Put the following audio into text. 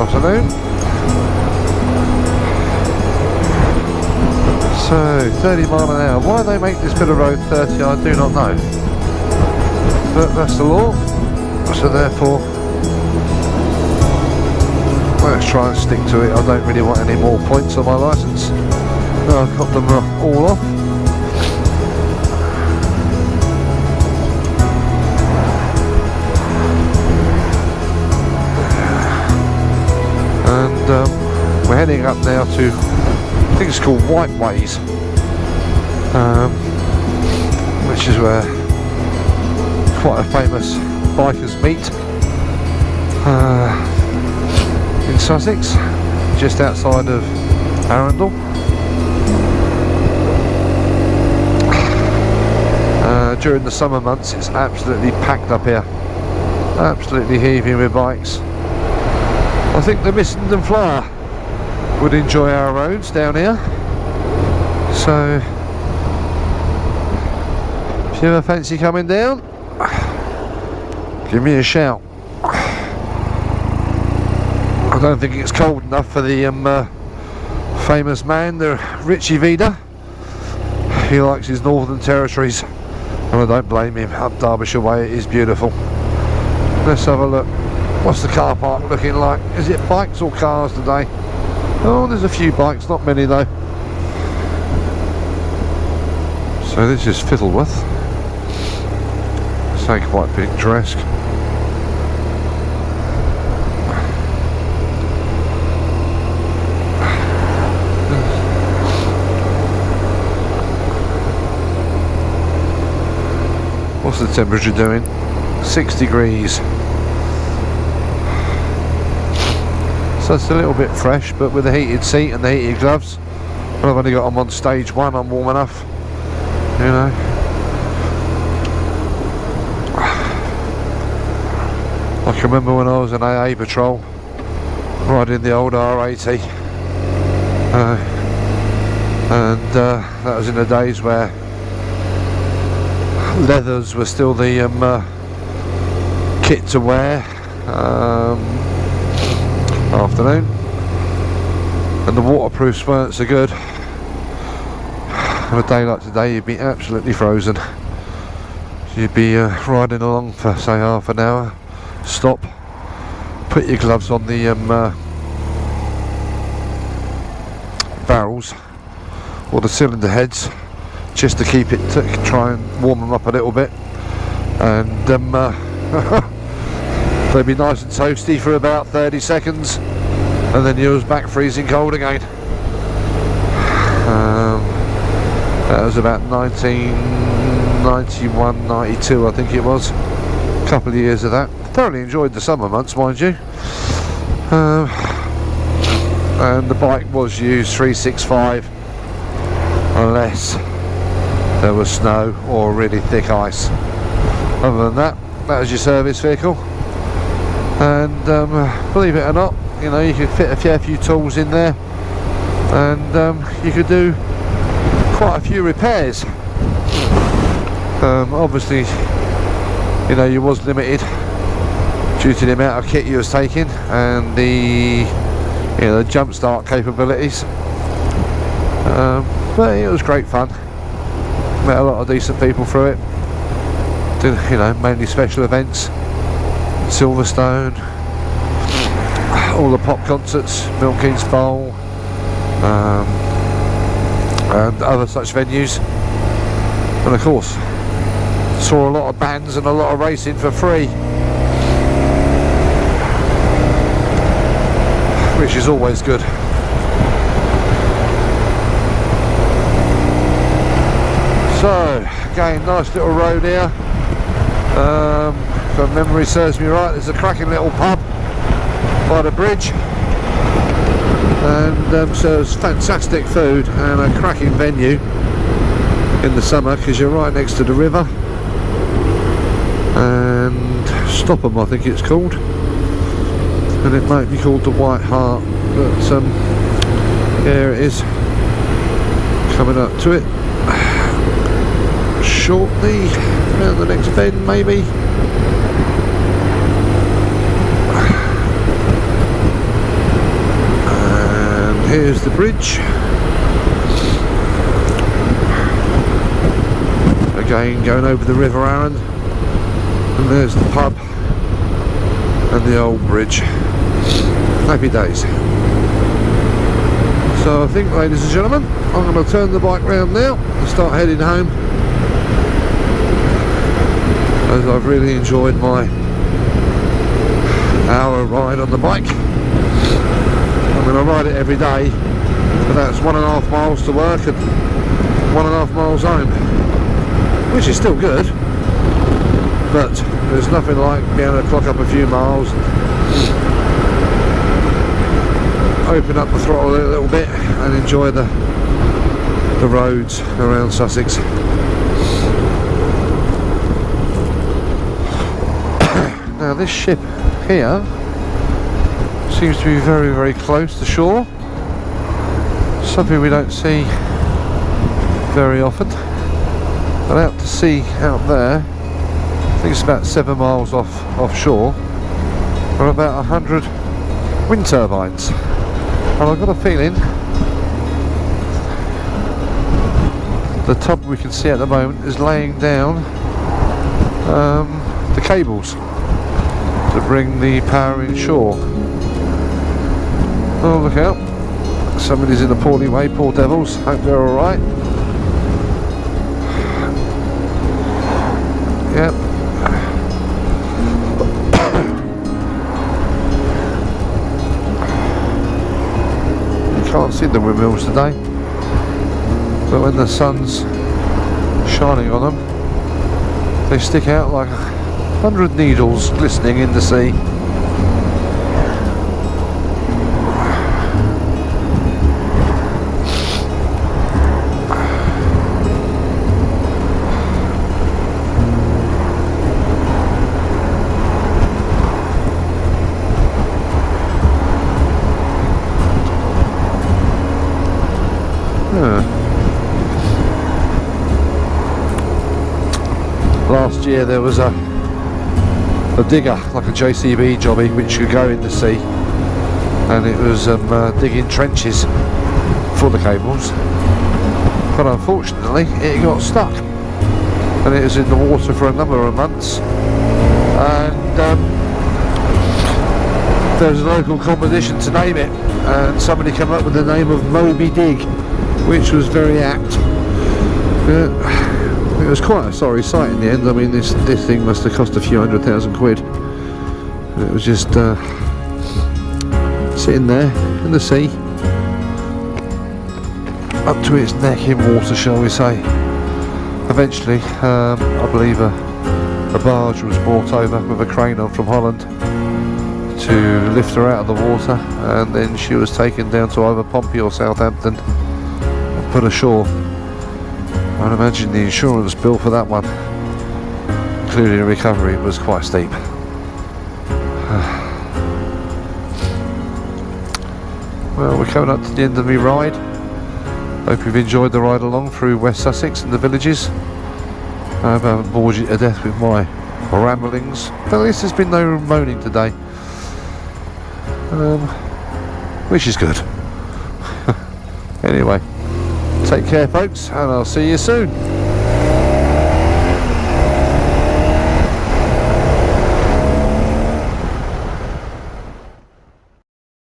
afternoon. So 30 mile an hour. Why they make this bit of road 30 I do not know, but that's the law, so therefore let's try and stick to it. I don't really want any more points on my licence. I've got them all off. And we're heading up now to, I think it's called White Ways, which is where quite a famous bikers meet in Sussex, just outside of Arundel. During the summer months it's absolutely packed up here, absolutely heaving with bikes. I think the Missenden Flyer would enjoy our roads down here, so if you ever fancy coming down, give me a shout. I don't think it's cold enough for the famous man, the Richie Vida. He likes his northern territories, and I don't blame him. Up Derbyshire way it is beautiful. Let's have a look. What's the car park looking like? Is it bikes or cars today? Oh, there's a few bikes, not many though. So this is Fiddleworth. It's quite picturesque. What's the temperature doing? 6 degrees. So it's a little bit fresh, but with the heated seat and the heated gloves, I've only got them on stage 1, I'm warm enough, you know. I can remember when I was an AA patrol, riding the old R80, and that was in the days where leathers were still the kit to wear. Afternoon, and the waterproofs weren't so good. On a day like today you'd be absolutely frozen. You'd be riding along for say half an hour, stop, put your gloves on the barrels or the cylinder heads just to keep it, try and warm them up a little bit, and they'd be nice and toasty for about 30 seconds, and then you was back freezing cold again. That was about 1991, 92 I think it was. A couple of years of that. Thoroughly enjoyed the summer months, mind you. And the bike was used 365 unless there was snow or really thick ice. Other than that, that was your service vehicle. And believe it or not, you know, you could fit a fair few tools in there, and you could do quite a few repairs. Obviously, you know, you was limited due to the amount of kit you was taking and the, you know, the jump start capabilities. But it was great fun. Met a lot of decent people through it. Did, you know, mainly special events. Silverstone, all the pop concerts, Milton's Bowl, and other such venues, and of course saw a lot of bands and a lot of racing for free, which is always good. So again, nice little road here. If memory serves me right, there's a cracking little pub by the bridge, and serves fantastic food and a cracking venue in the summer because you're right next to the river. And Stopham, I think it's called, and it might be called the White Hart, but here it is, coming up to it shortly, around the next bend maybe. Here's the bridge. Again, going over the River Arun. And there's the pub and the old bridge. Happy days. So I think, ladies and gentlemen, I'm going to turn the bike round now and start heading home, as I've really enjoyed my hour ride on the bike. I'm going to ride it every day, but that's 1.5 miles to work and 1.5 miles home, which is still good, but there's nothing like being able to clock up a few miles, open up the throttle a little bit and enjoy the roads around Sussex. Now this ship here seems to be very, very close to shore, something we don't see very often. But out to sea out there, I think it's about 7 miles offshore, are about 100 wind turbines, and I've got a feeling the tub we can see at the moment is laying down the cables to bring the power inshore. Oh, look out, somebody's in a poorly way, poor devils, hope they're alright. Yep. You can't see the windmills today, but when the sun's shining on them, they stick out like 100 needles glistening in the sea. Last year there was a digger, like a JCB jobby, which could go in the sea, and it was digging trenches for the cables, but unfortunately it got stuck and it was in the water for a number of months, and there was a local competition to name it, and somebody came up with the name of Moby Dig, which was very apt. It was quite a sorry sight in the end. I mean, this thing must have cost a few £100,000. It was just sitting there in the sea, up to its neck in water, shall we say. Eventually, I believe a barge was brought over with a crane on from Holland to lift her out of the water, and then she was taken down to either Pompey or Southampton and put ashore. I'd imagine the insurance bill for that one, including recovery, was quite steep. Well, we're coming up to the end of my ride. Hope you've enjoyed the ride along through West Sussex and the villages. I hope I haven't bored you to death with my ramblings, but at least there's been no moaning today, which is good. Anyway, take care folks, and I'll see you soon.